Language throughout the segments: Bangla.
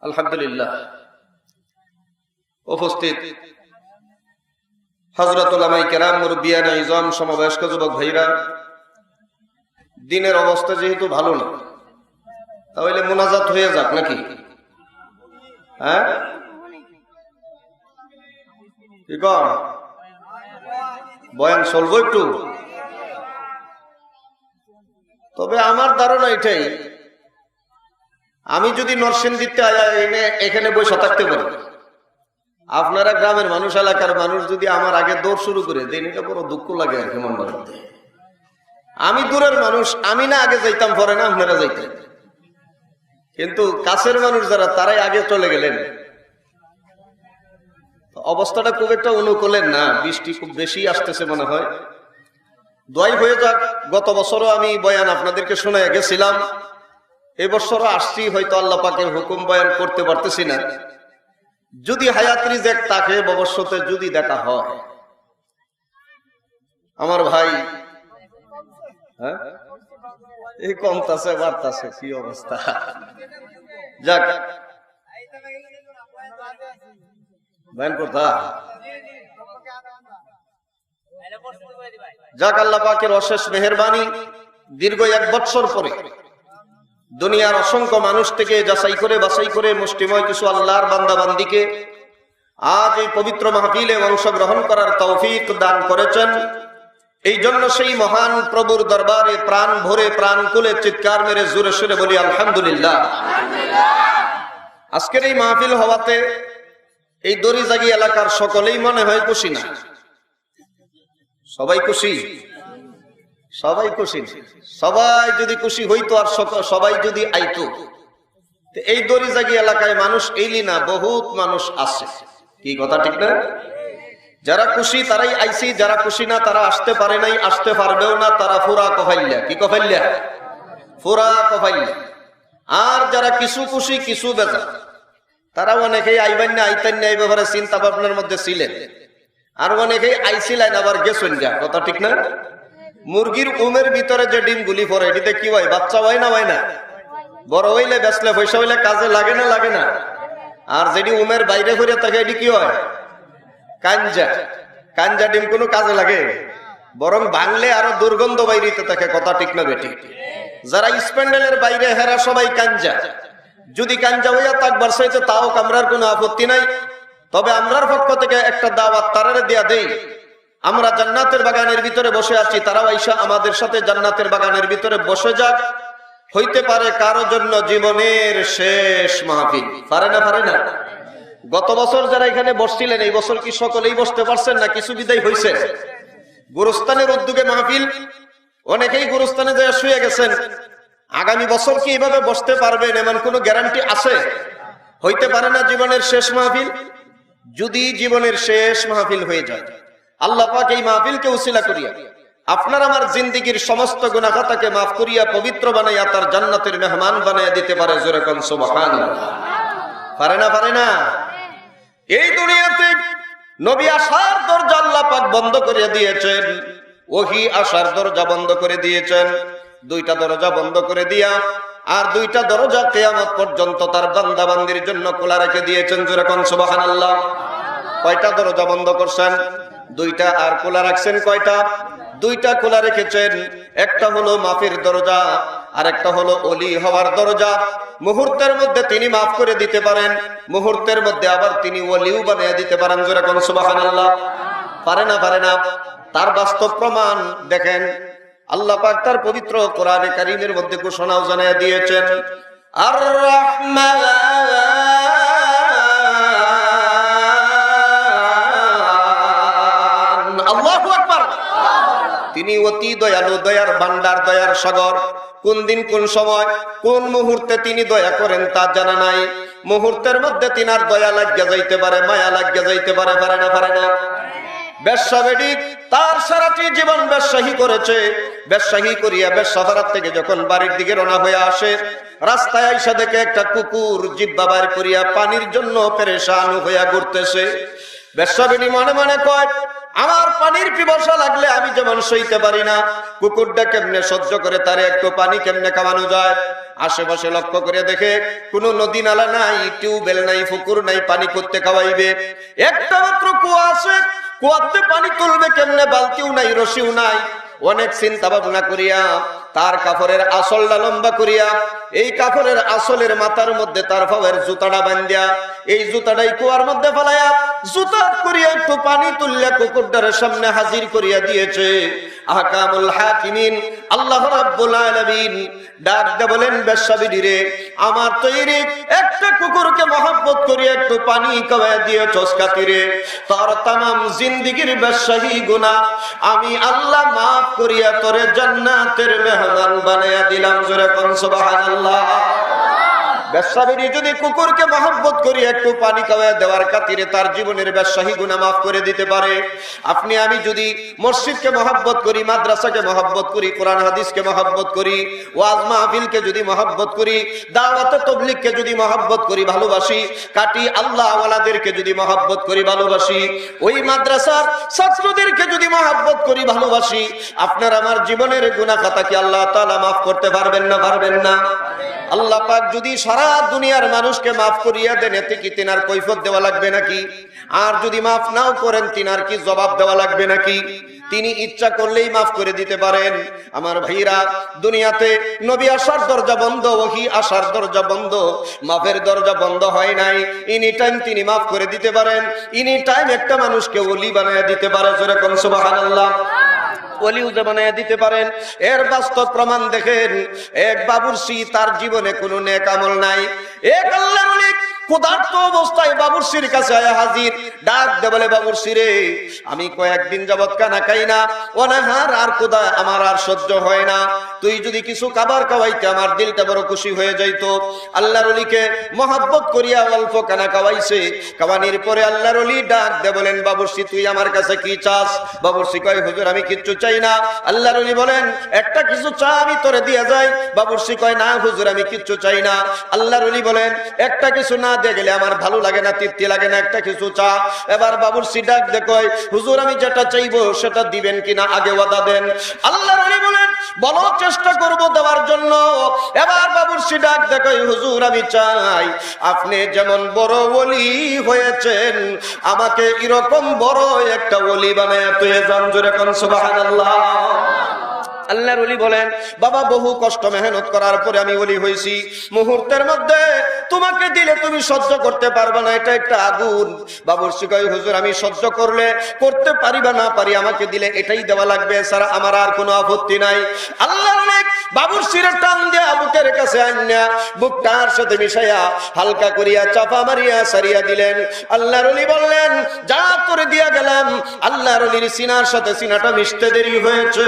আলহামদুলিল্লাহ। উপস্থিত হযরত উলামায়ে কেরাম, মুরব্বিয়ানে ইজম, সমবয়স্ক যুবক ভাইরা, দিনের অবস্থা যেহেতু ভালো না, তাহলে মোনাজাত হয়ে যাক নাকি? হ্যাঁ, কি কর বয়ান চলবো একটু। তবে আমার ধারণা এটাই, আমি যদি নরসিংদীতে এখানে বসে থাকতে পারি, আপনারা গ্রামের মানুষ, এলাকার মানুষ যদি আমার আগে দৌড় শুরু করে দেন, এটা বড় দুঃখ লাগে আর কি মনটার মধ্যে। আমি দূরের মানুষ, আমি না আগে যাইতাম, পরে না আপনারা যাইতেন, কিন্তু কাছের মানুষ যারা তারাই আগে চলে গেলেন। অবস্থাটা খুব একটা অনুকূলের না, বৃষ্টি খুব বেশি আসতেছে মনে হয়। দোয়াই হয়ে যাক। গত বছরও আমি বয়ান আপনাদেরকে শোনা গেছিলাম, এবছরও আসছি, হয়তো আল্লাহ পাকের হুকুম বয়ান করতে পারতেছি না। যদি হায়াত রিজেক থাকে, ভবিষ্যতে যদি দেখা হয়। আমার ভাই, হ্যাঁ, এই কমতাছে বাড়তাছে, কি অবস্থা। যাক, বয়ান করতা যাক, আল্লাহ পাকের অশেষ মেহেরবানি, দীর্ঘ 1 বছর পরে দুনিয়ার অসংখ্য মানুষ থেকে যাচাই করে বাছাই করে মুষ্টিময় কিছু আল্লাহর বান্দা বান্দিকে আজ এই পবিত্র মাহফিলে অংশগ্রহণ করার তৌফিক দান করেছেন। এই জন্য সেই মহান প্রভুর দরবারে প্রাণ ভরে প্রাণ খুলে চিৎকার মেরে জোরে সুরে বলি আলহামদুলিল্লাহ। আজকের এই মাহফিল হওয়াতে এই দড়িজাগি এলাকার সকলেই মনে হয় খুশি না? সবাই খুশি? সবাই খুশি। সবাই যদি খুশি হইতো আর সবাই যদি আইতো, এই দড়িজাগি এলাকায় মানুষ এইলি না, বহুত মানুষ আছে। কি কথা ঠিক না? যারা খুশি তারাই আইসি, যারা খুশি না তারা আসতে পারে নাই, আসতে পারবেও না। তারা ফুরা কফাইল্লা। কি কফাইল্লা? ফুরা কফাইল্লা। আর যারা কিছু খুশি কিছু বেজা, তারা অনেকেই আইবেন না, আইতেন না, এই ব্যাপারে চিন্তা ভাবনার মধ্যে ছিলেন। আর অনেকেই আইছিলেন আবার গেছেন যা। কথা ঠিক না? মুরগির উমের ভিতরে যে ডিম গুলি পরে, এটিতে কি হয়? বাচ্চা হয় না? হয় না? বড় হইলে বেচলে পয়সা হইলে কাজে লাগে না? লাগে না? আর যেটি উমের বাইরে ঘুরে থাকে, এটি কি হয়? কাঞ্জা। কাঞ্জা ডিম কোনো কাজে লাগে? বরং ভাঙলে আরো দুর্গন্ধ বাইরিতে থাকে। কথা ঠিক না বেটি? যারা স্প্যান্ডেলের বাইরে, হেরা সবাই কাঞ্জা। যদি কাঞ্জা হইয়া থাকবার চাইতে তাও কামরার কোনো আপত্তি নাই। তবে আমরার পক্ষ থেকে একটা দাওয়াত তারারে দিয়া দেই, আমরা জান্নাতের বাগানের ভিতরে বসে আছি, তারাও আইসা আমাদের সাথে জান্নাতের বাগানের ভিতরে বসে যাক। হইতে পারে কারো জন্য জীবনের শেষ মাহফিল। পারে না? পারে না? গত বছর যারা এখানে বসছিলেন, এই বছর কি সকলেই বসতে পারছেন না? কিছু বিদায় হয়েছে। গুরুস্থানের উদ্যোগে মাহফিল, অনেকেই গুরুস্থানে যায় শুয়ে গেছেন। আগামী বছর কি এভাবে বসতে পারবেন এমন কোন গ্যারান্টি আছে? হইতে পারে না জীবনের শেষ মাহফিল। যদি জীবনের শেষ মাহফিল হয়ে যায়, আল্লাহ পাক এই মাহফিলকে উসিলা করিয়া আপনার আমার জিন্দেগীর সমস্ত গুনাহ খাতাকে মাফ করিয়া পবিত্র বানাইয়া তার জান্নাতের মেহমান বানাইয়া দিতে পারে। জোরে কোন সুবহানাল্লাহ। পারে না? পারে না? এই দুনিয়াতে নবী আসার দরজা আল্লাহ পাক বন্ধ করে দিয়েছেন, ওহী আসার দরজা বন্ধ করে দিয়েছেন। 2টা দরজা বন্ধ করে দিয়া আর 2টা দরজা কিয়ামত পর্যন্ত তার বান্দা বান্দির জন্য খোলা রেখে দিয়েছেন। জোরে কোন সুবহানাল্লাহ। কয়টা দরজা বন্ধ করছেন? 2টা। আর খোলা রাখছেন কয়টা? 2টা খোলা রেখেছেন। একটা হলো মাফের দরজা, আর একটা হলো ওলি হওয়ার দরজা। মুহূর্তের মধ্যে তিনি মাফ করে দিতে পারেন, মুহূর্তের মধ্যে আবার তিনি ওলিও বানিয়ে দিতে পারেন। জোরে কোন সুবহানাল্লাহ। পারে না? পারে না? তার বাস্তব প্রমাণ দেখেন, আল্লাহ পাক তার পবিত্র কোরআনে কারীমের মধ্যে ঘোষণাও জানিয়ে দিয়েছেন, আর রাহমান, আল্লাহু আকবার। তিনি অতি দয়ালু, দয়ার ভান্ডার, দয়ার সাগর। কোন দিন, কোন সময়, কোন মুহূর্তে তিনি দয়া করেন তা জানা নাই। মুহূর্তের মধ্যে তিনার দয়া লাগিয়া যাইতে পারে, মায়া লাগিয়া যাইতে পারে। পারে না? পারে না? ব্যবসা বেডি তার সারাটি জীবন ব্যবসায়ী করেছে। ব্যবসায়ী করিয়া ব্যবসাফারাত থেকে যখন বাড়ির দিকে রওনা হয়ে আসে, রাস্তায় আইসা দেখে একটা কুকুর জিব্বা বার করিয়া পানির জন্য পেরেশান হইয়া ঘুরতেছে। ব্যবসা বেডি মনে মনে কয়, আমার পানির পিপাসা লাগলে আমি যেমন সইতে পারি না, কুকুরটা কেমনে সহ্য করে, তারে একটু পানি কেমনে খাওয়ানো যায়। আশেপাশে লক্ষ্য করে দেখে কোনো নদী নালা নাই, টিউবওয়েল নাই, পুকুর নাই, পানি করতে খাওয়াইবে। একটা মাত্র কুয়া আছে, কুয়াতে পানি তুলবে কেমনে, বালতিও নাই, রশিও নাই। অনেক চিন্তা ভাবনা করিয়া তার কাপড়ের আসলটা লম্বা করিয়া এই কাপড়ের আসলের মাথার মধ্যে তার পায়ের জুতাটা বান্ধিয়া এই জুতাটাই কুয়ার মধ্যে ফেলাইয়া জুতা করিয়া একটু পানি তুললে কুকুরটার সামনে হাজির করিয়া দিয়েছে। আহকামুল হাকিমিন আল্লাহ রাব্বুল আলামিন ডাক দে বলেন, বেশ্যাবিডিরে, আমার তৈরি একটা কুকুরকে মহব্বত করিয়া একটু পানি খাওয়াইয়া দিয়েছস খাতিরে তোর তামাম জিন্দেগীর বেশ্যাহী গুনাহ আমি আল্লাহ মাফ করিয়া তোরে জান্নাতের মেহমান বানাইয়া দিলাম। জোরে কোন সুবহানাল্লাহ। বেশ্যাবিডি যদি কুকুরকে মহব্বত করিয়া একটু পানি খাওয়াইয়া দেওয়ার খাতিরে তার জীবনের বেশ্যাহী গুনাহ মাফ করে দিতে পারে, আপনি আমি যদি মসজিদকে মহব্বত করি, মাদ্রাসাকে মহব্বত করি, কোরআন হাদিসকে মহব্বত করি, ওয়াজ মাহফিলকে যদি মহব্বত করি, দাওয়াতে তাবলীগকে যদি মহব্বত করি, ভালোবাসি, কাটি আল্লাহ ওয়ালাদেরকে যদি মহব্বত করি, ভালোবাসি, ওই মাদ্রাসার ছাত্রদেরকে যদি মহব্বত করি, ভালোবাসি, আপনার আমার জীবনের গুনাহ খাতা কি আল্লাহ তাআলা মাফ করতে পারবেন না? পারবেন না? আল্লাহ পাক যদি সারা দুনিয়ার মানুষকে মাফ করিয়া দেন, এতে কি তিনার কৈফিয়ত দেওয়া লাগবে নাকি? আর যদি মাফ নাও করেন, তিনার কি জবাব দেওয়া লাগবে নাকি? তিনি ইচ্ছা করলেই মাফ করে দিতে পারেন। আমার ভাইরা, দুনিয়াতে নবী আসার দরজা বন্ধ, ওহী আসার দরজা বন্ধ, মাফের দরজা বন্ধ হয় নাই। এনি টাইম তিনি মাফ করে দিতে পারেন, এনি টাইম একটা মানুষকে ওলি বানায়া দিতে পারে। জোরে কোন সুবহানাল্লাহ। ওলিউজে বানায়া দিতে পারেন। এর বাস্তব প্রমাণ দেখেন, এক বাবুর্চি, তার জীবনে কোনো নেক আমল নাই। এক আল্লাহর ওলি ক্ষুধার্ত অবস্থায় বাবুর্চির কাছে আয়া হাজির, ডাক দে বলে, বাবুর্চি রে, আমি কয়েকদিন যাবত খানা খাই না, অনাহার আর ক্ষুধা আমার আর সহ্য হয় না, তুই যদি কিছু খাবার খাওয়াইতে আমার দিলটা বড় খুশি হয়ে যাইতো। আল্লাহর ওলিকে মহব্বত করিয়া অল্প খানা খাওয়াইছে। খাওয়ানির পরে আল্লাহর ওলি ডাক দে বলেন, বাবুর্চি তুই আমার কাছে কি চাস? বাবুর্চি কয়, হুজুর আমি কিচ্ছু চাই না। আল্লাহর ওলি বলেন, একটা কিছু চা আমি তোরে দিয়া যাই। বাবুর্চি কয়, না হুজুর আমি কিচ্ছু চাই না। আল্লাহর ওলি বলেন, একটা কিছু না দিয়ে গেলে আমার ভালো লাগে না, তৃপ্তি লাগে না, একটা কিছু চা। এবার বাবুর্চি ডাক দে কয়, হুজুর আমি যেটা চাইবো সেটা দিবেন কিনা আগে ওয়াদা দেন। আল্লাহর ওলি বলেন, বলো চেষ্টা করব দেওয়ার জন্য। এবার বাবুর্চি ডাক দে কয়, হুজুর আমি চাই আপনি যেমন বড় ওলি হয়েছেন, আমাকে এরকম বড় একটা ওলি বানায় তুই যান। জোরে কোন সুবহানাল্লাহ। আল্লাহর ওলি বলেন, বাবা বহু কষ্ট মেহনত করার পরে আমি ওলি হইছি, মুহূর্তের মধ্যে তোমাকে দিলে তুমি সহ্য করতে পারবে না, এটা একটা আগুন। বাবুর্চি কয়, হুজুর আমি সহ্য করতে পারি বা না পারি, আমাকে দিলে এটাই দেওয়া লাগবে, স্যার আমার আর কোনো আপত্তি নাই। আল্লাহর ওলি বাবুর্চির টান দিয়া বুকের কাছে আন্না বুকটার সাথে মিশাইয়া হালকা করিয়া চাপা মারিয়া সারিয়া দিলেন। আল্লাহর ওলি বললেন, যা করে দিয়া গেলাম। আল্লাহর ওলির সিনার সাথে সিনাটা মিশতে দেরি হয়েছে,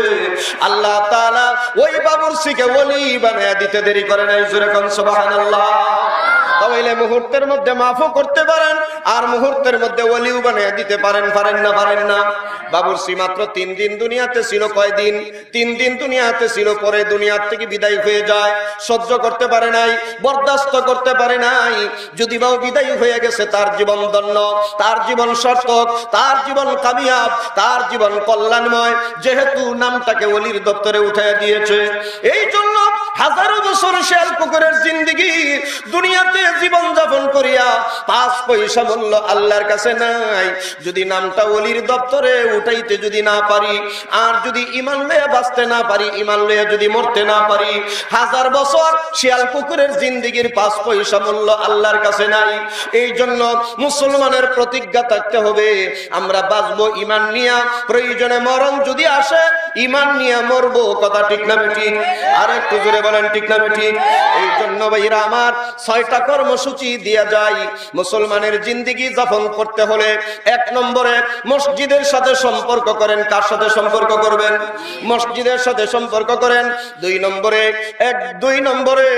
আল্লাহ তাআলা ওই বাবুর্চিকে ওলি বানায়া দিতে দেরি করে নাই। জোরে কোন সুবহানাল্লাহ। তাহলে মুহূর্তের মধ্যে মাফও করতে পারেন আর মুহূর্তের মধ্যে ওলিও বানিয়ে দিতে পারেন। পারেন না? পারেন না। বাবুর্চি মাত্র 3 দিন দুনিয়াতে ছিল। কয়দিন? 3 দিন দুনিয়াতে ছিল। পরে দুনিয়ার থেকে বিদায় হয়ে যায়। সহ্য করতে পারে নাই, বরদাস্ত করতে পারে নাই। যদি বাও বিদায় হয়ে গেছে, তার জীবন ধন্য, তার জীবন সার্থক, তার জীবন কামিয়াব, তার জীবন কল্যাণময়, যেহেতু নামটাকে ওলির দপ্তরে উঠাইয়া দিয়েছে। এই জন্য হাজারো বছর শেয়াল কুকুরের জিন্দেগি দুনিয়াতে জীবন যাপন করিয়া 5 পয়সা মূল্য আল্লাহর কাছে নাই। যদি নামটা ওলির দপ্তরে উঠাইতে যদি না পারি, আর যদি ঈমান লইয়া বাঁচতে না পারি, ঈমান লইয়া যদি মরতে না পারি, 1000 বছর শেয়াল কুকুরের জিন্দেগির 5 পয়সা মূল্য আল্লাহর কাছে নাই। এই জন্য মুসলমানের প্রতিজ্ঞা থাকতে হবে, আমরা বাঁচবো ঈমান নিয়া, প্রয়োজনে মরণ যদি আসে ঈমান নিয়া মরবো। কথা ঠিক না ঠিক? আর একটু জোরে বলেন ঠিক না ঠিক? এই জন্য ভাইরা আমার 6টা কর্মসূচি দিয়া যায়। মুসলমানের জিন্দেগি যাপন করতে হলে 1 নম্বরে মসজিদের সাথে সম্পর্ক করেন। কার সাথে সম্পর্ক করবেন? মসজিদের সাথে সম্পর্ক করেন। 2 নম্বরে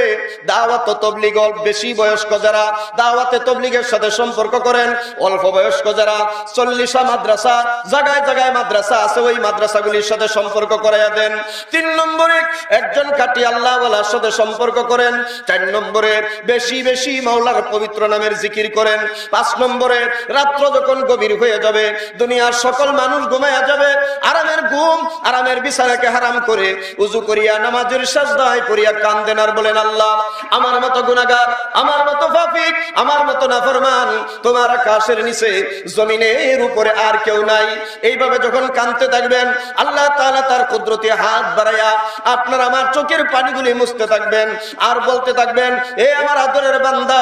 দাওয়াত ও তাবলীগ, বেশি বয়স্ক যারা দাওয়াতে তাবলীগের সাথে সম্পর্ক করেন। অল্প বয়স্ক যারা 40টা মাদ্রাসা, জায়গায় জায়গায় মাদ্রাসা আছে, ওই মাদ্রাসাগুলির সাথে সম্পর্ক করাইয়া দেন। 3 নম্বরে একজন খাঁটি আল্লাহ ওয়ালার সাথে সম্পর্ক করেন। 4 নম্বরে বেশি বেশি মাওলার পবিত্র নামের জিকির করেন। 5 নম্বরে রাত্র যখন গভীর হয়ে যাবে, দুনিয়ার সকল মানুষ ঘুমায়া যাবে, আরামের ঘুম, আরামের বিছানাকে হারাম করে উযু করিয়া নামাজের সাজদায় করিয়া কাঁদেন আর বলেন, আল্লাহ আমার মতো গুনাহগার, আমার মতো ফাসিক, আমার মতো নাফরমান তোমার আকাশের নিচে জমিনের উপরে আর কেউ নাই। এইভাবে যখন কাঁদতে থাকবেন, আল্লাহ তাআলা তার কুদরতি হাত বাড়াইয়া আপনার আমার চোখের পানিগুলি মুছতে থাকবেন আর বলতে থাকবেন, এ আমার আদরের বান্দা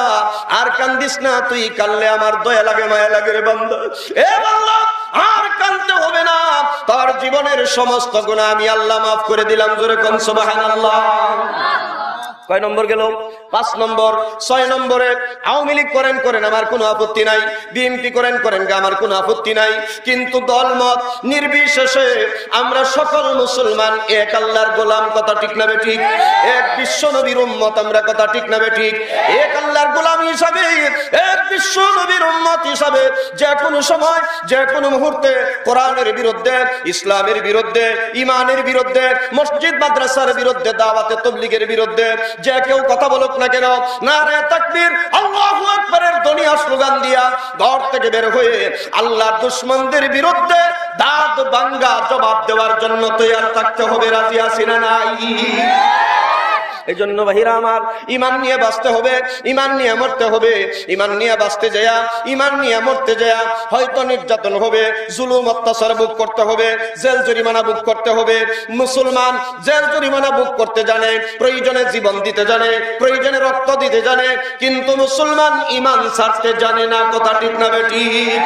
আর কান্দিস না, তুই কাঁদলে আমার দয়া লাগে, মায়া লাগে রে বান্দা। এ বান্দা আর কাঁদতে হবে না, তোর জীবনের সমস্ত গুনাহ আমি আল্লাহ মাফ করে দিলাম। জোরে কোন সুবহানাল্লাহ। কয় নম্বর গেল? 5 নম্বর। 6 নম্বরে আওয়ামী লীগ করেন আমার কোনো আপত্তি নাই, বিএনপি করেন আমার কোনো আপত্তি নাই, কিন্তু দলমত নির্বিশেষে আমরা সকল মুসলমান এক আল্লাহর গোলাম। কথা ঠিক না বেঠিক? এক বিশ্ব নবীর উম্মত আমরা। কথা ঠিক না বেঠিক? এক আল্লাহর গোলাম হিসাবে, এক বিশ্ব নবীর উম্মত হিসাবে যে কোনো সময়, যে কোনো মুহূর্তে কোরআনের বিরুদ্ধে, ইসলামের বিরুদ্ধে, ঈমানের বিরুদ্ধে, মসজিদ মাদ্রাসার বিরুদ্ধে, দাওয়াতে তাবলীগের বিরুদ্ধে যে কেউ কথা বলুক না কেন, নারে তাকবীর, আল্লাহু আকবারের ধ্বনি স্লোগান দিয়া ঘর থেকে বের হয়ে আল্লাহর দুশমনদের বিরুদ্ধে দাঁত ভাঙ্গা জবাব দেওয়ার জন্য তৈরি থাকতে হবে। রাজি আছি না নাই? এই জন্য ভাইরা আমার, ইমান নিয়ে বাঁচতে হবে, ইমান নিয়ে মরতে হবে। ইমান নিয়ে বাঁচতে যায়, ইমান নিয়ে মরতে যায় হয়তো নির্যাতন হবে, জুলুম অত্যাচার ভোগ করতে হবে, জেল জরিমানা ভোগ করতে হবে। মুসলমান জেল জরিমানা ভোগ করতে জানে, প্রয়োজনে জীবন দিতে জানে, প্রয়োজনে রক্ত দিতে জানে, কিন্তু মুসলমান ইমান ছাড়তে জানে না। কথা ঠিক না বেঠিক?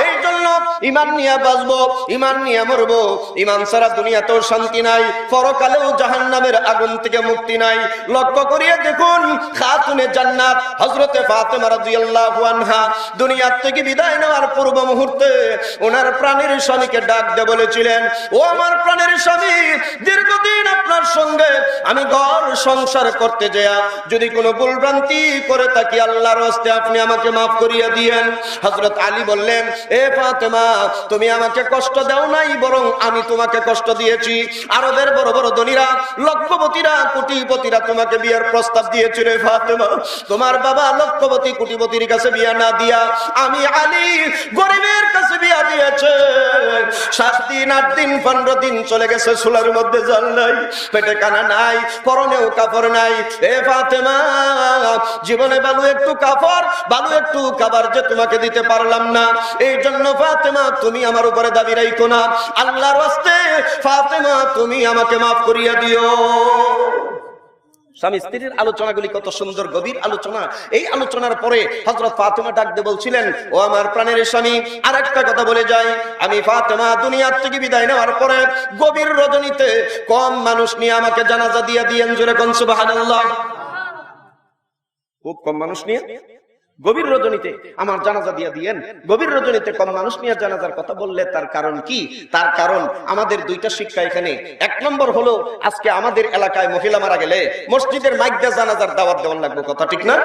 এই জন্য ইমান নিয়ে বাঁচবো, ইমান নিয়ে মরবো। ইমান ছাড়া দুনিয়াতেও শান্তি নাই, পরকালেও জাহান্নামের আগুন থেকে মুক্তি নাই। লক্ষ্য করিয়ে দেখুন, খাতুনে জান্নাত হযরতে ফাতেমা রাদিয়াল্লাহু আনহা দুনিয়া থেকে বিদায় নেওয়ার পূর্ব মুহূর্তে ওনার প্রাণের স্বামীকে ডাক দিয়ে বলেছিলেন, ও আমার প্রাণের স্বামী, দীর্ঘদিন আপনার সঙ্গে আমি ঘর সংসার করতে যাই, যদি কোনো ভুলভ্রান্তি করে থাকি আল্লাহর হস্তে আপনি আমাকে মাফ করিয়ে দিয়েন। হযরত আলী বললেন, এ ফাতেমা, তুমি আমাকে কষ্ট দাও নাই, বরং আমি তোমাকে কষ্ট দিয়েছি। আরবের বড় বড় ধনীরা, লক্ষপতিরা, কোটিপতিরা তোমাকে বিয়ের প্রস্তাব দিয়েছিল। ফাতেমা, তোমার বাবা লক্ষপতি কোটিপতির কাছে বিয়া না দিয়া আমি আলী গরিবের কাছে বিয়া দিয়েছে। 7 দিন 8 দিন 15 দিন চলে গেছে, চুলার মধ্যে জাল নাই, পেটে কানা নাই, পরনেও কাপড় নাই। এ ফাতেমা, জীবনে বালু একটু কাপড়, বালু একটু খাবার যে তোমাকে দিতে পারলাম না। এই জন্য ফাতেমা, তুমি আমার উপরে দাবি রাখো না, আল্লাহর ওয়াস্তে ফাতেমা তুমি আমাকে মাফ করিয়া দিও। স্বামী স্ত্রীর আলোচনাগুলি কত সুন্দর, গভীর আলোচনা। এই আলোচনার পরে হযরত ফাতেমা ডাক দিয়ে বলছিলেন, ও আমার প্রাণের স্বামী, আর একটা কথা বলে যাই, আমি ফাতেমা দুনিয়া থেকে বিদায় নেওয়ার পরে গভীর রজনীতে কম মানুষ নিয়ে আমাকে জানাজা দিয়ে দিয়েন। জোরে কোন সুবহানাল্লাহ। খুব কম মানুষ নিয়ে গভীর রজনীতে আমার জানাজা দিয়ে দিয়েন। গভীর রজনীতে কম মানুষ নিয়ে জানাজার কথা বললে তার কারণ কি? তার কারণ আমাদের 2টা শিক্ষা এখানে। 1 নম্বর হলো, আজকে আমাদের এলাকায় মহিলা মারা গেলে মসজিদের মাইক দিয়ে জানাজার দাওয়াত দেওয়ার লাগবে। কথা ঠিক না?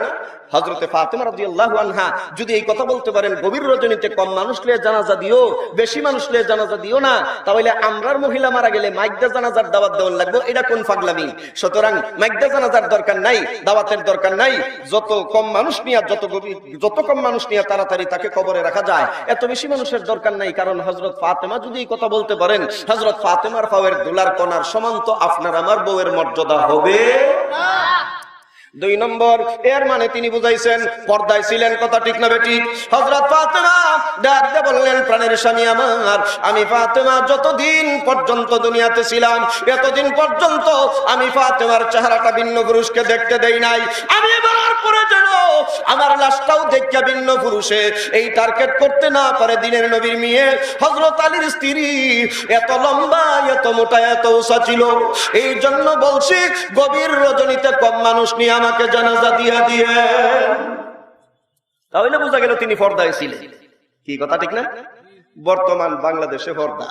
হযরতে ফাতেমা রাদিয়াল্লাহু আনহা যদি এই কথা বলতে পারেন, গভীর রজনীতে কম মানুষ নিয়ে জানাজা দিও, বেশি মানুষ নিয়ে জানাজা দিও না, তাহলে আমরার মহিলা মারা গেলে মাইক দিয়ে জানাজার দাওয়াত দেওয়ার লাগবে, এটা কোন পাগলামি? সুতরাং মাইক দিয়ে জানাজার দরকার নাই, দাওয়াতের দরকার নাই। যত কম মানুষ নিয়ে, যত কম মানুষ নিয়ে তাড়াতাড়ি তাকে কবরে রাখা যায়, এত বেশি মানুষের দরকার নাই। কারণ হযরত ফাতেমা যদি এই কথা বলতে পারেন, হযরত ফাতেমার পায়ের ধুলার কণার সমান তো আপনার আমার বউয়ের মর্যাদা হবে না। 2 নম্বর, এর মানে তিনি বুঝাইছেন পর্দায় ছিলেন। কথা ঠিক না বেঠিক? হযরত ফাতেমা ডাক দিয়ে বললেন, প্রাণের স্বামী আমার, আমি ফাতেমা যতদিন পর্যন্ত দুনিয়াতে ছিলাম, এতদিন পর্যন্ত আমি ফাতেমার চেহারাটা ভিন্ন পুরুষকে দেখতে দেই নাই। আমি বলার পরে যেন আমার লাশটাও দেখে ভিন্ন পুরুষে এই টার্গেট করতে না পারে। দিনের নবীর মেয়ে হযরত আলীর স্ত্রী এত লম্বা, এত মোটা, এত উঁচা ছিল। এই জন্য বলছি, গভীর রজনীতে কম মানুষ নিয়ে আমাকে জানাজা দিয়া দিয়ে, তাহলে বোঝা গেল তিনি পর্দায় ছিলেন। কি কথা ঠিক না? বর্তমান বাংলাদেশে পর্দা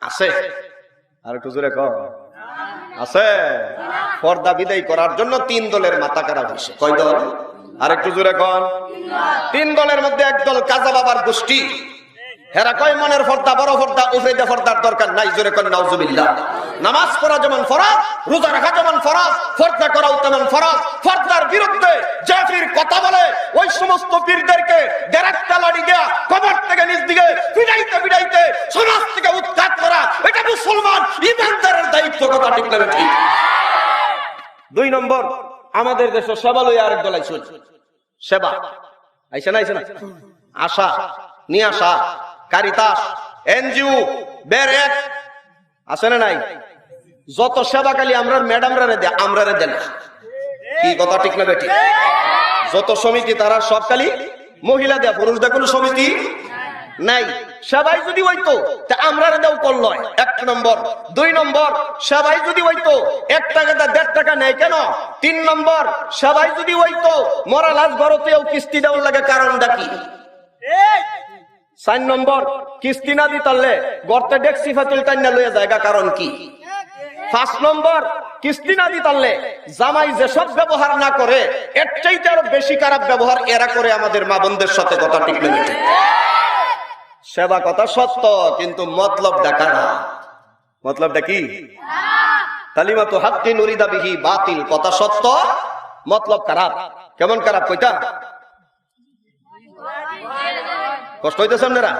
আছে? আর একটু জোরে কর, আছে? পর্দা বিদায় করার জন্য 3 দলের মাথা খারাপ হয়েছে। কয় দল? আর একটু জোরে কর। 3 দলের মধ্যে এক দল কাজা বাবার গোষ্ঠী। হেরা কয় মনের পর্দা, বড় পর্দা, উফরেদে পর্দার দরকার নাই। জোরে কর নাউজুবিল্লাহ। নামাজ পড়া যেমন ফরজ, রোজা রাখা যেমন ফরজ, পর্দা তেমন ফরজ। ফরজার বিরুদ্ধে যে পীর কথা বলে ওই সমস্ত পীরদেরকে গ্যারাক্টা লাড়ি দেয়া কবর থেকে নিচ দিকে পিটাইতে পিটাইতে সমাজ থেকে উৎখাত করা, এটা মুসলমান ইমানদারের দায়িত্ব। কথা ঠিক না ঠিক? 2 নম্বর, আমাদের দেশে সেবা লইয়া আরেক দল আইছে। সেবা আইছে না? আইছে না? আশা নিয়ে আসা, কারিতাস, এনজিও, বেরেক আছে না নাই? যত সেবা কালি আমরা ম্যাডামরা রে দেয়, আমরা রে দেন। কি কথা ঠিক না বেটি? যত সমিতি তারা সব কালি মহিলা দেয়, পুরুষদের কোনো সমিতি নাই। সবাই যদি হইতো তা আমরা রে দেও করল 1 নম্বর। 2 নম্বর, সবাই যদি হইতো 1 টাকা দা 1.5 টাকা নেয় কেন? 3 নম্বর, সবাই যদি হইতো মরা লাশ ঘরতেও কিস্তি দেওয়ার লাগে, কারণটা কি? 4 নম্বর, কিস্তি না দিতালে গর্তে ডেক্সি ফাতিল টাইনা লইয়া জায়গা, কারণ কি? 5 নম্বর, কিস্তি না দিতালে জামাই যেসব ব্যবহার না করে এর চাইতে আরো বেশি খারাপ ব্যবহার এরা করে আমাদের মা বোনদের সাথে। কথা ঠিক না? সেবা কথা সত্য, কিন্তু মতলবটা কারা? মতলবটা কি? কালিমাতু হাক্কিন উরিদা বিহি বাতিল। কথা সত্য, মতলব খারাপ। কেমন খারাপ কইতা? কষ্ট হইতেছে আপনারা?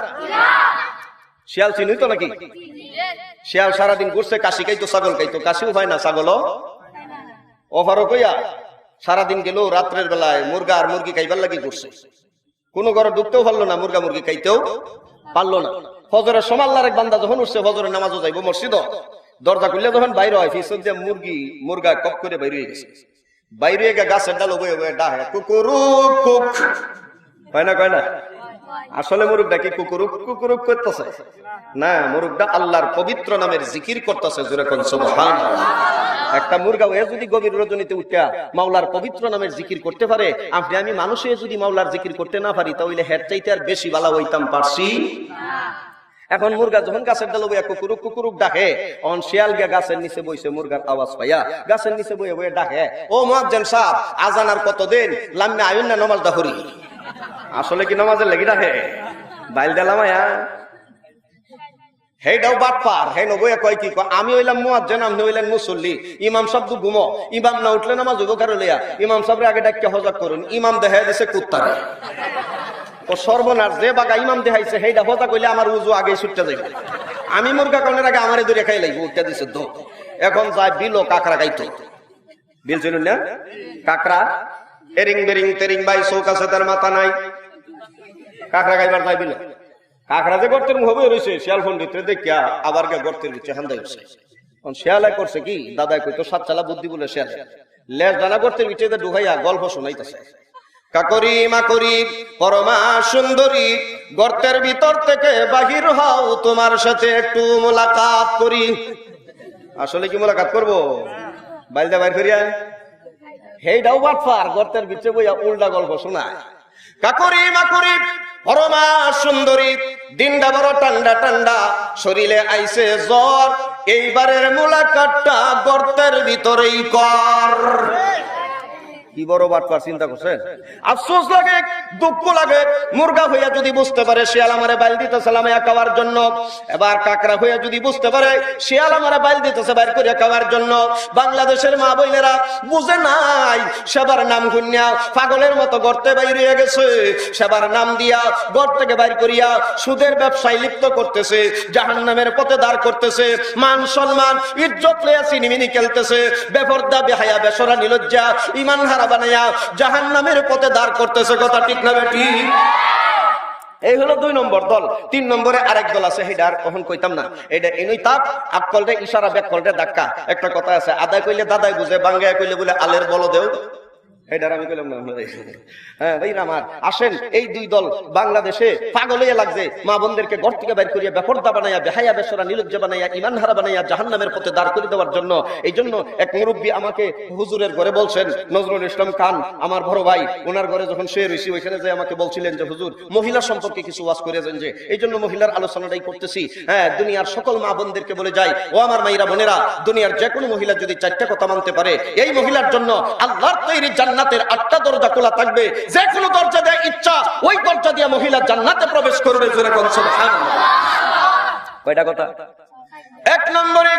শিয়াল চিনুই তো নাকি? শিয়াল সারাদিন ঘুরছে, কাশি খাইতো, ছাগল খাইতো, কাশিও হয় না, ছাগলও ওভারও কইয়া সারাদিন গেল, রাত্রের বেলায় মুরগা আর মুরগি খাইবার লাগি ঘুরছে। কোন ঘরে ঢুকতেও পারলো না, মুরগা মুরগি খাইতেও পারলো না। ফজরের সময় আল্লাহর এক বান্দা যখন উঠছে, ফজরের নামাজও যাইবো মসজিদ, দরজা খুললে যখন বাইরে হয়, পিছন দিয়ে মুরগা কপ করে বাইরে হয়ে গেছে। বাইরে গিয়ে গাছের ডাল বয়ে বয়ে ডাহে কুকুরুক কুক, হয় না? কয় না? আসলে মুরগটা কি কুকুরুক কুকুরুক করতেছে না, মুরগটা আল্লাহর পবিত্র নামের জিকির করতেছে। জোরে কোন সুবহানাল্লাহ। একটা মুরগা হয়ে যদি গভীর রজনীতে উঠা মাওলার পবিত্র নামের জিকির করতে পারে, আপনি আমি মানুষ হয়ে যদি মাওলার জিকির করতে না পারি, তাহলে হের চাইতে আর বেশি বালা হইতাম পারছি না। এখন মুরগা যখন গাছের ডালে বইয়া কুকুরুক কুকুরুক ডাকে, অন শিয়াল গিয়া গাছের নিচে বইছে, মুরগার আওয়াজ পাইয়া গাছের নিচে বইয়া বইয়া ডাকে, ও মুয়াজ্জিন সাহেব, আজান আর কতদিন? লাম্মে আইন না নামাজ দাহরি। আসলে কি নামাজের লাগি ডাকে? বাইল দেলামায়া হেইটাও বাটপার। হে নবইয়া কয় কি, আমি হইলাম মুয়াজ্জিন, আপনি হইলেন মুসল্লি। ইমাম সাহেব তো ঘুমো, ইমাম না উঠলে নামাজ হইব কারো লইয়া। ইমাম সাহেবের আগে ডাক্কে হজক করুন, ইমাম দেখাই দিছে কুত্তারে। ও সর্বনাশ, যে বাগা ইমাম দেখাইছে সেইটা হজা কইলে আমার উজু আগে ছুটতে যাইব। আমি মুরগা কনের আগে আমারে দূরে খাই লাগবে, উঠতে দিছে তো। এখন যায় বিলো কাকড়া খাইতো, বিল ছিল না কাকড়া, এরিং বেরিং তেরিং বাই চৌক আছে, তার মাথা নাই, কাকড়া খাইবার যাই বিলো। কাকড়া যে গর্তের মুখ হয়ে রয়েছে, শিয়াল ফোন ভিতরে দেখিয়া আবার গিয়ে গর্তের ভিতরে হান্দাই উঠছে। শিয়ালে করছে কি, দাদাই কইতো সাতচালা বুদ্ধি বলে শিয়াল লেজ দানা গর্তের ভিতরে ঢুকাইয়া গল্প শোনাইতেছে। কাকরি মাকরি পরমা সুন্দরী, গর্তের ভিতর থেকে বাহির হও, তোমার সাথে একটু মোলাকাত করি। আসলে কি মোলাকাত করবো? বাইলদা বাইর করিয়া হেইটাও বাটফার, গর্তের ভিতরে বইয়া উল্টা গল্প শোনায়। কাকরি মাকরি পরমা সুন্দরী, দিনটা বড় ঠান্ডা ঠান্ডা, শরীরে আইছে জ্বর, এইবারের মোলাকাতটা গর্তের ভিতরেই কর। কি বড় বাটপার, চিন্তা করছেন? আফসোস লাগে, দুঃখ লাগে। মুরগা হইয়া যদি বুঝতে পারে শিয়াল আমারে বাইল দিতেছে লামাইয়া খাওয়ার জন্য, এবার কাকড়া হইয়া যদি বুঝতে পারে শিয়াল আমারে বাইল দিতেছে বাইর করে খাওয়ার জন্য, বাংলাদেশের মা বোনেরা বুঝে নাই, সেবার নাম গুনিয়া পাগলের মতো গর্তে বাইর হয়ে গেছে। সেবার নাম দিয়া গর্ত থেকে বাইর করিয়া সুদের ব্যবসায় লিপ্ত করতেছে, জাহান্নামের পথে দাঁড় করতেছে, মান সম্মান ইজ্জত লইয়া সিনিমিনি খেলতেছে, বেপরদা বেহায়া বেশরা নিলজ্জা ইমান হারা বানাইয়া জাহান্নামের পথে দাঁড় করতেছে। কথা ঠিক না বেটি? এই হলো 2 নম্বর দল। 3 নম্বরে আরেক দল আছে, হেডার কখন কইতাম না, এটা এনই তাপ আকলটা ইশারা ব্যাকলটা ধাক্কা। একটা কথা আছে, আদায় কইলে দাদাই বুঝে, বাঙ্গায় কইলে বলে আলের বলো দেও। হেডার আমি কইলাম না। হ্যাঁ ভাই আমার, আসেন এই 2 দল বাংলাদেশে পাগল হয়ে লাগছে, মা বোনদেরকে ঘর থেকে বাইর করিয়া বেপরদা বানাইয়া বেহায়া বেশরা নিলজ্জা বানাইয়া ইমান হারা বানাইয়া জাহান্নামের পথে দাঁড় করে দেওয়ার জন্য। এই জন্য এক মুরব্বী আমাকে হুজুরের ঘরে বলছেন, নজরুল ইসলাম খান আমার বড় ভাই, ওনার ঘরে যখন শুয়ে রয়েছি ওইখানে যে আমাকে বলছিলেন যে হুজুর মহিলা সম্পর্কে কিছু ওয়াজ করেছেন, যে এই জন্য মহিলার আলোচনাটাই করতেছি। হ্যাঁ, দুনিয়ার সকল মা বোনদেরকে বলে যাই, ও আমার মাইরা বোনেরা, দুনিয়ার যে কোনো মহিলা যদি 4টা কথা মানতে পারে, এই মহিলার জন্য আল্লাহর তৈরি জান্নাতের 8টা দরজা খোলা থাকবে। যে কোনো দরজা দিয়ে ইচ্ছা ওই দরজা দিয়ে মহিলা জান্নাতে প্রবেশ করবে। জোরে কোন সুবহানাল্লাহ। কয়টা কথা? 1 নম্বরে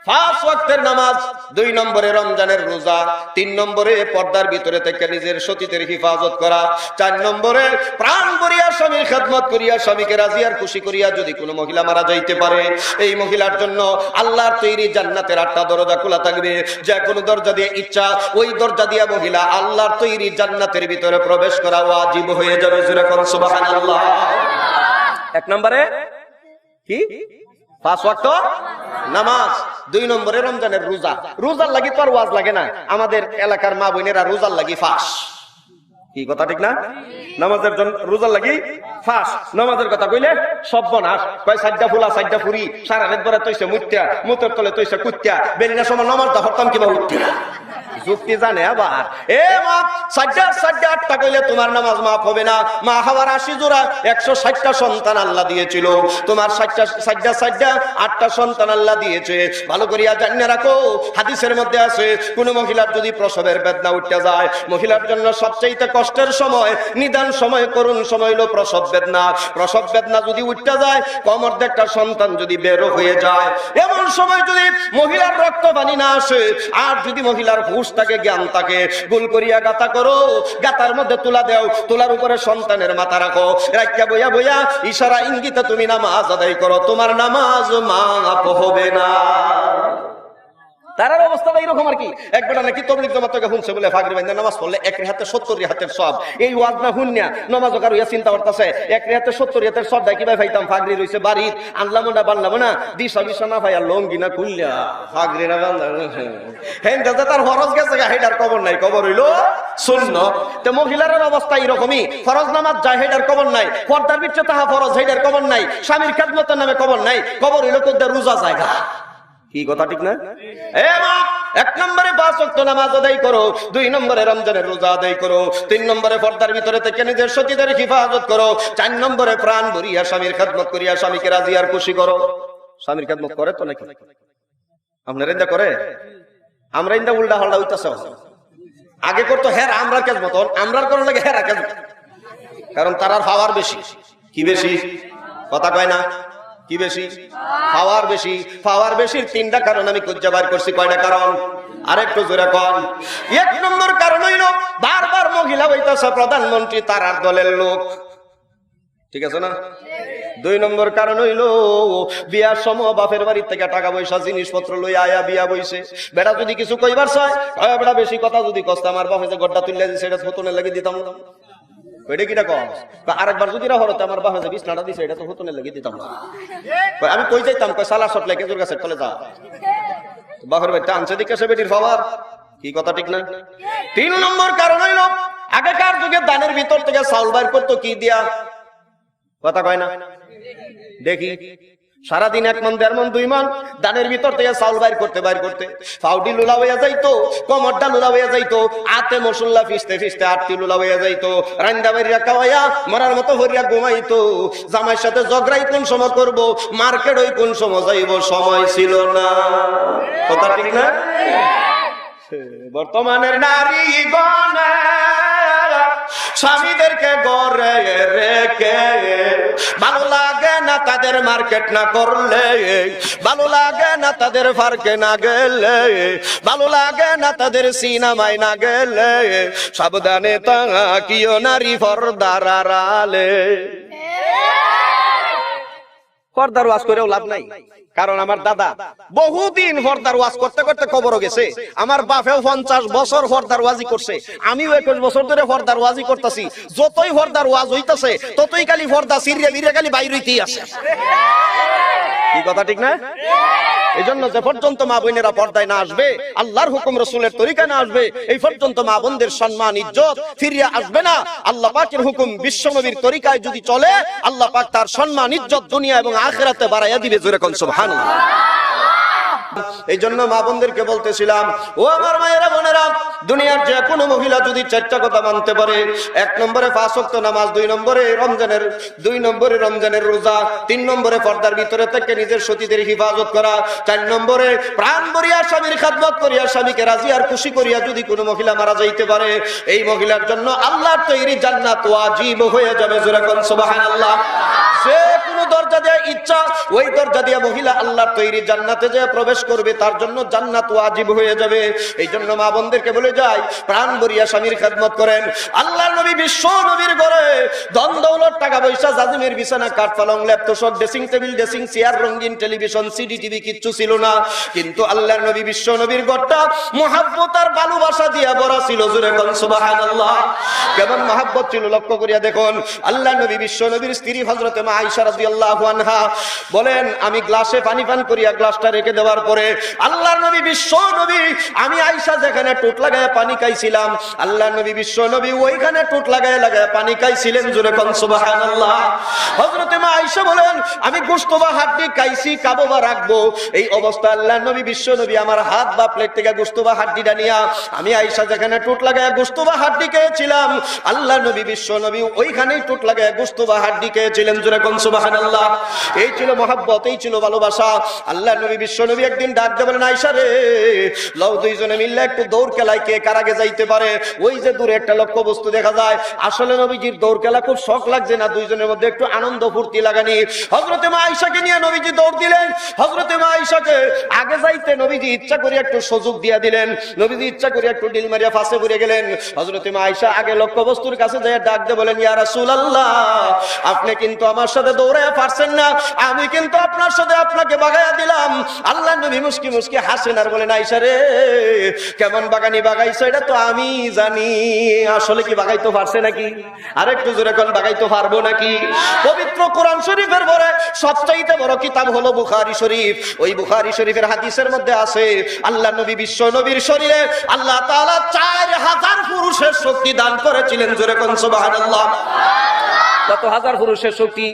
পাঁচ ওয়াক্তের নামাজ, 2 নম্বরে রমজানের রোজা, 3 নম্বরে পর্দার ভিতরে থেকে নিজের সতীদের হিফাজত করা, 4 নম্বরে প্রাণ ভরিয়া স্বামীর খেদমত করিয়া স্বামীকে রাজি আর খুশি করিয়া যদি কোনো মহিলা মারা যাইতে পারে, এই মহিলার জন্য আল্লাহর তৈরি জান্নাতের 8টা দরজা খোলা থাকবে। যে কোনো দরজা দিয়ে ইচ্ছা ওই দরজা দিয়া মহিলা আল্লাহর তৈরি জান্নাতের ভিতরে প্রবেশ করা ওয়াজিব হয়ে যাবে। জোরে কোন সুবহানাল্লাহ। 1 নম্বরে কি 5 ওয়াক্ত নামাজ, 2 নম্বরে রমজানের রোজা। রোজার লাগি তো আর ওয়াজ লাগে না, আমাদের এলাকার মা বোনেরা রোজার লাগি ফাঁস। কি কথা ঠিক না? নামাজের জন্য রোজার লাগি ফাঁস। নামাজের কথা কইলে সব বনাস কয়, 4টা ফুলা 4টা ফুরি, সারা রাত ভরে তৈছে মুত্যা, মুতের তলে তৈছে কুত্যা, বেলিনা সময় নামাজটা হরতাম কিবা উঠতে যুক্তি জানে আবার। এ মা 8টা কইলে তোমার নামাজ মাফ হবে না। মা হওয়ার 80 জোড়া 160টা সন্তান আল্লাহ দিয়েছিল, তোমার 8টা সন্তান আল্লাহ দিয়েছে। ভালো করিয়া জানিয়ে রাখো, হাদিসের মধ্যে আছে কোন মহিলার যদি প্রসবের বেদনা উঠতে যায়, মহিলার জন্য সবচেয়ে কষ্টের সময়, নিদান সময়, করুণ সময় হলো প্রসব বেদনা। প্রসব বেদনা যদি উঠতে যায়, কমর দিয়ে একটা সন্তান যদি বের হয়ে যায়, এমন সময় যদি মহিলার রক্ত পানি না আসে, আর যদি মহিলার হুঁশ থাকে, জ্ঞান থাকে, ভুল করিয়া গাতা করো, গাতার মধ্যে তুলা দেও, তুলার উপরে সন্তানের মাথা রাখো, রাখিয়া বইয়া বইয়া ইশারা ইঙ্গিতে তুমি নামাজ আদায় করো, তোমার নামাজ মাফ হবে না। তার অবস্থাটা এরকম আর কি। একবার নাকি তবলিগ জামাত থেকে শুনছে বলে ফাগরি বাইন্দা নামাজ পড়লে 1 রিহাতে 70 রিহাতের সব। এই ওয়াজ না শুনিয়া নামাজ কার হইয়া চিন্তা করতেছে 1 রিহাতে 70 রিহাতের সব দাই কিভাবে পাইতাম, ফাগরি রইছে বাড়ি, আনলাম না বানলাম না, দিশা বিশা না ভাইয়া লঙ্গি না খুললা ফাগরি না বান্দা হেন দাদা তার ফরজ গেছে হেডার কবর নাই, কবর হইলো সুন্নাত। তো মহিলার অবস্থা এরকমই, ফরজ নামাজ যায় হেডার কবর নাই, পর্দার ভিতরে তাহা ফরজ হেডার কবর নাই, স্বামীর খেদমতের নামে কবর নাই, কবর হইলো কোনটা রোজা জায়গা। কি কথা ঠিক না? এ মা 1 নম্বরে 5 ওয়াক্ত নামাজ আদায় করো, 2 নম্বরে রমজানের রোজা আদায় করো, 3 নম্বরে পর্দার ভিতরে থেকে নিজের সতীদের হিফাজত করো, 4 নম্বরে প্রাণ ভরিয়া স্বামীর খেদমত করিয়া স্বামীকে রাজি আর খুশি করো। স্বামীর খেদমত করে তো নাকি? আপনারা ইন্দা করে? আমরা ইন্দা উল্টা হল্টা হইতাছে। আগে করতো হের আমরার খেদমত, আমরার করার লাগে হেরা খেদমত, কারণ তারার পাওয়ার বেশি। কি বেশি? কথা কয় না? কি বেশি? পাওয়ার বেশি। পাওয়ার বেশির 3টা কারণ আমি খুঁজে বার করছি। কয়টা কারণ? আরেকটু জোরে কোন। 1 নম্বর কারণ হইল বারবার মহিলা হইতাছে প্রধানমন্ত্রী তারার দলের লোক, ঠিক আছে না? 2 নম্বর কারণ হইল বিয়ার সময় বাপের বাড়ির থেকে টাকা পয়সা জিনিসপত্র লই আয়া বিয়া বইছে। বেটা যদি কিছু কইবার চায়, বেটা বেশি কথা যদি কষ্ট আমার বাপে যে গড্ডা তুললে দিছে এটা হতনে লাগিয়ে দিতাম না, ওইটা কিটা কম। আরেকবার যদি হরতে আমার বাপে যে বিছনাটা দিছে এটা তো হতনে লাগিয়ে দিতাম না। আমি কই যাইতাম, কই সালা শট লাগে তোর কাছে চলে যা, বাপের বাড়িতে আনছে দিকে সে বেটির পাওয়ার। কি কথা ঠিক না? 3 নম্বর কারণ হইল আগেকার যুগে দানের ভিতর থেকে চাউল বাইর করতো কি দিয়া? কথা কয় না? দেখি সারাদিন 1 মন 1.5 মন 2 মন দানের ভিতর থেকে চাউল বাইর করতে ফাউডি লুলা হইয়া যাইতো, কমরটা লুলা হইয়া যাইতো, আতে মসুল্লা ফিসতে ফিসতে আটটি লুলা হইয়া যাইতো, রান্দা বাইরিয়া খাওয়াইয়া মরার মতো হরিয়া ঘুমাইতো। জামাইয়ের সাথে ঝগড়াই কোন সময় করবো, মার্কেট ওই কোন সময় যাইবো, সময় ছিল না। কথা ঠিক না? বর্তমানের নারী গণে স্বামীদেরকে গড়ে রেখে ভালো লাগে না তাদের মার্কেট না করলে, ভালো লাগে না তাদের পার্কে না গেলে, ভালো লাগে না তাদের সিনেমায় না গেলে, সাবধানে তাকিও নারী পর্দার আড়ালে। পর্দার ওয়াজ করেও লাভ নাই, কারণ আমার দাদা বহুদিন পর্দার ওয়াজ করতে করতে কবরও গেছে। আমার বাপেও 50 বছর পর্দার ওয়াজি করছে, আমিও 21 বছর ধরে পর্দার ওয়াজি করতেছি। যতই পর্দার ওয়াজ হইতাছে ততই খালি পর্দা সিরিয়া বিরিয়া খালি বাইর হইতেই আছে। কি কথা ঠিক না? এই জন্য যে পর্যন্ত মা বোনেরা পর্দায় না আসবে, আল্লাহর হুকুম রসুলের তরিকা না আসবে, এই পর্যন্ত মা বোনদের সম্মান ইজ্জত ফিরিয়ে আসবে না। আল্লাহ পাকের হুকুম বিশ্বনবীর তরিকায় যদি চলে, আল্লাহ পাক তার সম্মান ইজ্জত দুনিয়া এবং আখিরাতে বাড়াইয়া দিবে। জোরে কোন সুবহানাল্লাহ। এই জন্য মা বোনদেরকে বলতেছিলাম, ও আমার মায়েরা বোনেরা, দুনিয়ার যে কোনো মহিলা যদি 4টা কথা মানতে পারে, 1 নম্বরে 5 ওয়াক্ত নামাজ, 2 নম্বরে রমজানের রোজা, 3 নম্বরে পর্দার ভিতরে থেকে নিজের সতীদের হিফাজত করা, 4 নম্বরে প্রাণ ভরিয়া স্বামীর খেদমত করিয়া স্বামীকে রাজি আর খুশি করিয়া যদি কোনো মহিলা মারা যাইতে পারে, এই মহিলার জন্য আল্লাহর তৈরি জান্নাত ওয়াজিব হয়ে যাবে। জোরে কোন সুবহানাল্লাহ। সে কোনো দরজা দিয়ে ইচ্ছা ওই দরজা দিয়ে মহিলা আল্লাহর তৈরি জান্নাতে যে প্রবেশ করবে, তার জন্য জান্নাত ওয়াজিব হয়ে যাবে। এই জন্য মা বোনদেরকে বলে যায়, প্রাণ ভরিয়া স্বামীর খেদমত করেন। আল্লাহর নবী বিশ্ব নবীর ঘরে ধন দৌলত, টাকা পয়সা, জাজিমের বিছানা, কাঠ পালং, laptop, dressing table, dressing chair, রঙিন টেলিভিশন, সিডি টিভি কিচ্ছু ছিল না। কিন্তু আল্লাহর নবী বিশ্ব নবীর ঘরটা মুহাব্বত আর ভালোবাসা দিয়া ভরা ছিল। জোরে কোন সুবহানাল্লাহ। কেমন মুহাব্বত ছিল লক্ষ্য করিয়া দেখুন। আল্লাহর নবী বিশ্ব নবীর স্ত্রী হযরতে মা আয়েশা রাদিয়াল্লাহু আনহা বলেন, আমি গ্লাসে পানি পান করিয়া গ্লাসটা রেখে দেওয়ার পরে আল্লাহর নবী বিশ্ব নবী, আমি আয়েশা যেখানে টুট লাগায় পানি খাইছিলাম, আল্লাহর নবী বিশ্ব নবী ওইখানে টুট লাগায় লাগায় পানি খাইছিলেন। জোরে কোন সুবহানাল্লাহ। হযরতে মা আয়েশা বলেন, আমি গোশত বা হাড্ডি খাইছি, খাবো বা রাখবো, এই অবস্থা আল্লাহর নবী বিশ্ব নবী আমার হাত বা প্লেট থেকে গোশত বা হাড্ডিটা নিয়া আমি আয়েশা যেখানে টুট লাগায় গোশত বা হাড্ডি খেয়েছিলাম, আল্লাহর নবী বিশ্ব নবী ওইখানেই টুট লাগায় গোশত বা হাড্ডি খেয়েছিলেন। জোরে কোন সুবহানাল্লাহ। এই ছিল মহব্বত, এই ছিল ভালোবাসা। আল্লাহর নবী বিশ্ব নবী একদিন ডাক দিয়ে বলেন, আয়েশা রে, লও দুইজনে মিললে একটু দৌড় খেলায় কে কার আগে যাইতে পারে। ওই যে দূরে একটা লক্ষ্য বস্তু দেখা যায়, আসলে নবীজির দৌড় খেলা খুব শখ লাগছে না, দুইজনের মধ্যে একটু আনন্দ ফুর্তি লাগানি। হযরতে মা আয়েশাকে নিয়ে নবীজি দৌড় দিলেন। হযরতে মা আয়েশাকে আগে যাইতে নবীজি ইচ্ছা করে একটু সুযোগ দিয়া দিলেন। নবীজি ইচ্ছা করে একটু ডিল মারিয়া ফাঁসে পড়ে গেলেন। হযরতে মা আয়েশা আগে লক্ষ্য বস্তুর কাছে যায় ডাক দিয়ে বলেন, ইয়া রাসূলুল্লাহ, আপনি কিন্তু আমার সাথে দৌড়ায় পারছেন না, আমি কিন্তু আপনার সাথে আপনাকে বাগাইয়া দিলাম। আল্লাহর নবী মুস্কি মুস্কি হাসেন আর বলেন, আয়েশা রে, কেমন বাগানি বাগাইছো এটা তো আমি জানি, আসলে কি বাগাইতে পারছে নাকি? আরেকটু জোরে কোন বাগাইতে পারবো নাকি? পবিত্র কোরআন শরীফের পরে সবচাইতে বড় কিতাব হলো বুখারী শরীফ। ওই বুখারী শরীফের হাদিসের মধ্যে আছে, আল্লাহ নবী বিশ্ব নবীর শরীরে আল্লাহ তাআলা 4000 পুরুষের শক্তি দান করেছিলেন। জোরে কোন সুবহানাল্লাহ। কত হাজার পুরুষের শক্তি?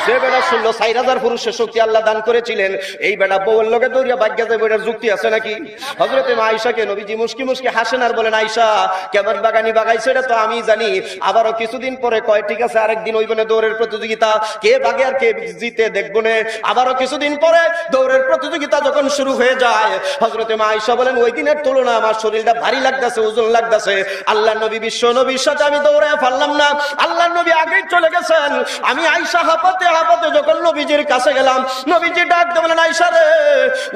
যে বেটা 4000 পুরুষের শক্তি আল্লাহ দান করেছিলেন, এই বেটা বউয়ের লগে দৌড়িয়া ভাগ্য যায়, বেটার যুক্তি আছে নাকি? হযরতে মা আয়েশাকে নবীজি মুস্কি মুস্কি হাসেন আর বলেন, আয়েশা, কেমন বাগানি বাগাইছো এটা তো আমি জানি। আবারও কিছুদিন পরে কয়, ঠিক আছে, আরেকদিন ওই বনে দৌড়ের প্রতিযোগিতা, কে বাগে আর কে জিতে দেখবো না। আবারও কিছুদিন পরে দৌড়ের প্রতিযোগিতা যখন শুরু হয়ে যায়, হযরতে মা আয়েশা বলেন, ওই দিনের তুলনা আমার শরীরটা ভারী লাগতেছে, ওজন লাগতেছে। আল্লাহ নবী বিশ্ব নবীর সাথে আমি দৌড়ায় পারলাম না। আল্লাহ নবী আগেই চলে গেছেন। আমি আয়েশা হাঁপাতে হাঁপাতে যখন নবীজির কাছে গেলাম, নবীজি ডাক দিয়ে বলেন, আয়েশা রে,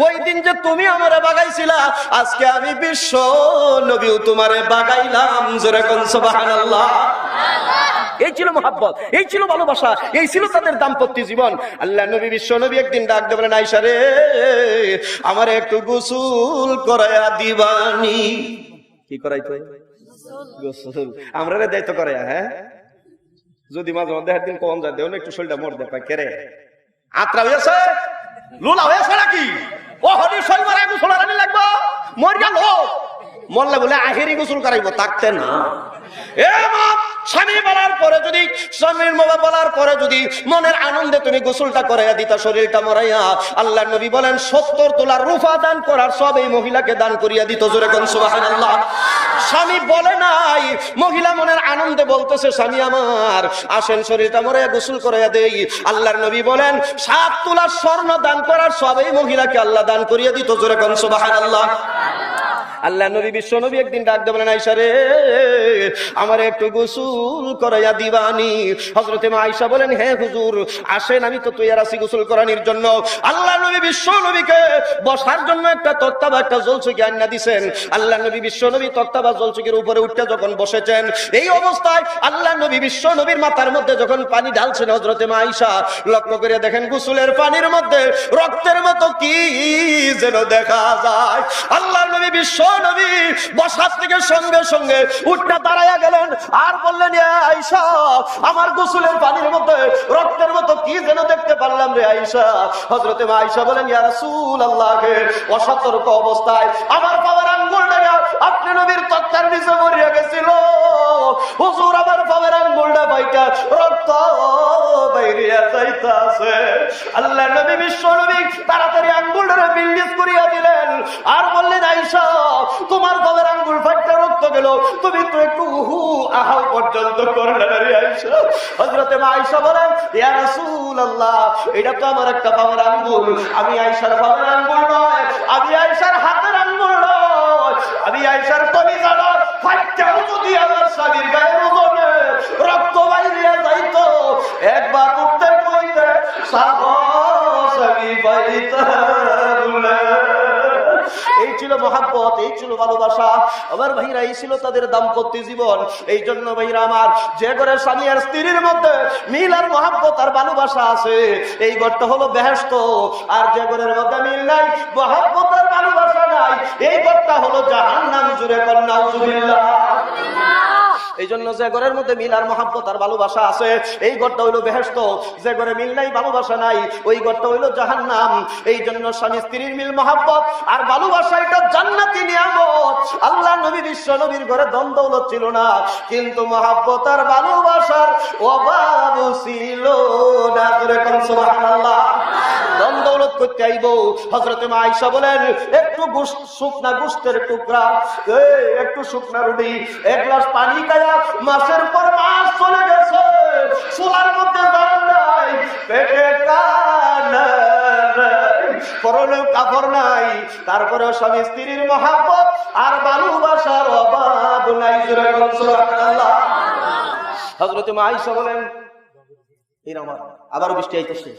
ওই দিন যে তুমি আমারে বাগাইছিলা, আজকে আমি বিশ্ব নবীও তোমারে বাগাইলাম। জোরে কোন সুবহানাল্লাহ। এই ছিল মহব্বত, এই ছিল ভালোবাসা, এই ছিল তাদের দাম্পত্য জীবন। আল্লাহ নবী বিশ্ব নবী একদিন ডাক দিয়ে বলেন, আয়েশা রে, আমার একটু গোসল করায়া দিবানি। কি করাইতো? গোসল। আমরা রে দায়িত্ব করায়া, হ্যাঁ, যদি মাঝে মধ্যে একদিন কম যায় দেও না, একটু শরীরটা মর দেয়, কেরে আত্রা হয়েছে, লুলা হয়েছে নাকি? ও হরি শরীর আগে গোসল আনি লাগবো, মর গেল, মরলে বলে আহেরি গোসল করাইবো, থাকতে না। এ মা, স্বামী বলার পরে যদি, স্বামীর মা বলার পরে যদি মনের আনন্দে তুমি গোসলটা করাইয়া দিতা, শরীরটা মরাইয়া, আল্লাহর নবী বলেন 70 তোলার রূপা দান করার সব এই মহিলাকে দান করিয়া দিত। জোরে কোন সুবহানাল্লাহ। স্বামী বলে নাই, মহিলা মনের আনন্দে বলতেছে, স্বামী আমার, আসেন শরীরটা মরাইয়া গোসল করাইয়া দেই। আল্লাহর নবী বলেন 7 তোলা স্বর্ণ দান করার সব এই মহিলাকে আল্লাহ দান করিয়া দিত। জোরে কোন সুবহানাল্লাহ। আল্লাহ নবী বিশ্ব নবী একদিন ডাক দিয়ে বলেন, আয়েশা রে, আমার একটু গোসল করাইয়া দিবানি। হযরতে মা আয়েশা বলেন, হ্যাঁ হুজুর, আসেন, আমি তো তৈয়ার আছি গোসল করানোর জন্য। আল্লাহ নবী বিশ্ব নবীকে বসার জন্য একটা তক্তা বা একটা জলচকি আইনা দিয়েছেন। আল্লাহ নবী বিশ্ব নবী তক্তা বা জলচকির উপরে উঠতে যখন বসেছেন, এই অবস্থায় আল্লাহ নবী বিশ্ব নবীর মাথার মধ্যে যখন পানি ঢালছেন, হযরতে মা আয়েশা লক্ষ্য করে দেখেন গোসলের পানির মধ্যে রক্তের মতো কি যেন দেখা যায়। আল্লাহ নবী বিশ্ব নবী বসার থেকে সঙ্গে সঙ্গে উঠটা দাঁড়াইয়া গেলেন আর বললেন, আয়েশা, আমার গোসলের পানির মধ্যে রক্তের মতো কি যেন দেখতে পারলাম রে আয়েশা। হযরতে মা আয়েশা বলেন, ইয়া রাসূলুল্লাহ, অসতর্ক অবস্থায় আমার পাওয়ার আঙ্গুলটা আপনি নবীর তক্তার নিচে মরিয়া গেছিল। হুজুর, আমার পাওয়ার আঙ্গুলটা বাইটা রক্ত বাইরিয়া যাইতাছে। আল্লাহ নবী বিশ্ব নবী তাড়াতাড়ি আঙ্গুলটা বিন্ডিজ করিয়া দিলেন আর বললেন, আয়েশা, তোমার পাওয়ার আঙ্গুল ফাইটা রক্ত গেল, তুমি তো একটু উহু আহাও পর্যন্ত করলে না রে আয়েশা। হযরতে মা আয়েশা বলেন, ইয়া রাসূলুল্লাহ, এটা তো আমার একটা পাওয়ার আঙ্গুল, আমি আয়েশার পাওয়ার আঙ্গুল নয়, আমি আয়েশার হাতের আঙ্গুল নয়, আমি আয়েশার কলিজা নয়, ফাইটা যদি আমার স্বামীর গায়ের উপরে রক্ত বাইরিয়া যাইতো, একবার উঠতে কইতে ছিল মহাব্বত, এই ছিল ভালোবাসা। আমার ভাইরা, এই ছিল তাদের দাম্পত্য জীবন। এই জন্য ভাইরা আমার, যে ঘরে স্বামী আর স্ত্রীর মধ্যে মিল আর মহাব্বত আর ভালোবাসা আছে, এই ঘরটা হলো বেহেশত। আর যে ঘরের মধ্যে মিল নাই, মহাব্বত আর ভালোবাসা নাই, এই ঘরটা হলো জাহান্নাম। জুড়ে কন্যা নাউজুবিল্লাহ। এই জন্য যে ঘরের মধ্যে মিল আর মহাব্বত আর ভালোবাসা আছে, এই ঘরটা হইলো বেহেশত। যে ঘরে মিল নাই, ভালোবাসা নাই, ওই ঘরটা হইলো জাহান্নাম। এই জন্য স্বামী স্ত্রীর মিল, মহাব্বত আর ভালোবাসা, এটা জান্নাতি নিয়ামত। আল্লাহ নবী, বিশ্ব নবীর ঘরে ধন দৌলত ছিল না, কিন্তু মহাব্বত আর ভালোবাসার অভাব ছিল না। সুবহানাল্লাহ। ধন দৌলত করতে আইব, হযরত মা আয়েশা বলেন, একটু শুকনা গোশতের টুকরা, একটু শুকনা রুটি, এক গ্লাস পানি খায়া মাসের পর মাস চলে গেছে, চুলার মধ্যে দাম নাই, পেটে পরনেও কাপড় নাই, তারপরে স্বামী স্ত্রীর মহাব্বত আর ভালোবাসার অভাব নাই। সুবহানাল্লাহ। হযরত মা আয়েশা বলেন, আবার বৃষ্টি আইতেছে।